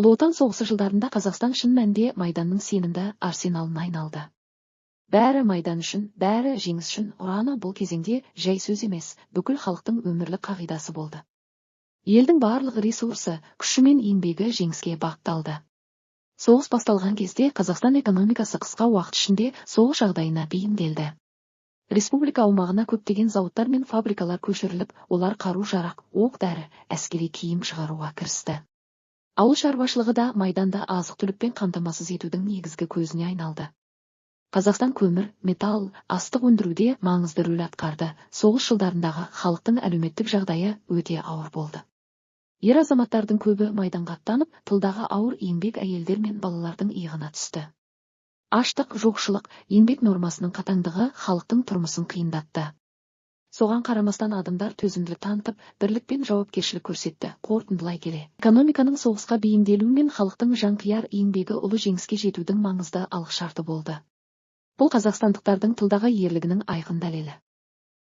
Ұлы Отан соғысы жылдарында Қазақстан шын мәнінде Майданның сенімді арсеналына айналды. Бәрі Майдан үшін, бәрі жеңіс үшін ұраны бұл кезеңде жай сөз емес, бүкіл халықтың өмірлік қағидасы болды. Елдің барлық ресурсы, күші мен еңбегі жеңіске бағытталды. Соғыс басталған кезде Қазақстан экономикасы қысқа уақыт ішінде соғыс жағдайына бейімделді. Республика аумағына көптеген зауыттар мен фабрикалар көшіріліп, олар қару-жарақ, оқ-дәрі, әскери киім шығаруға кірісті. Ауыл шаруашылығы да Майданда азық-түлікпен қамтамасыз етудің негізгі көзіне айналды. Қазақстан көмір, металл, астық өндіруде маңызды рөл атқарды. Соғыс жылдарындағы халықтың әлеуметтік жағдайы өте ауыр болды. Ер азаматтардың көбі Майданға аттанып, тылдағы ауыр еңбек әйелдер мен балалардың иығына түсті. Аштық, жоқшылық, еңбек нормасының қатаңдығы халықтың тұрмысын қиындатты. Соған қарамастан адамдар төзімділік танытып, бірлік пен жауапкершілік көрсетті. Қорытындылай келе, экономиканың соғысқа бейімделуі мен халықтың жанқияр еңбегі ұлы жеңіске жетудің маңызды алғышарты болды. Бұл қазақстандықтардың тылдағы ерлігінің айқын дәлелі.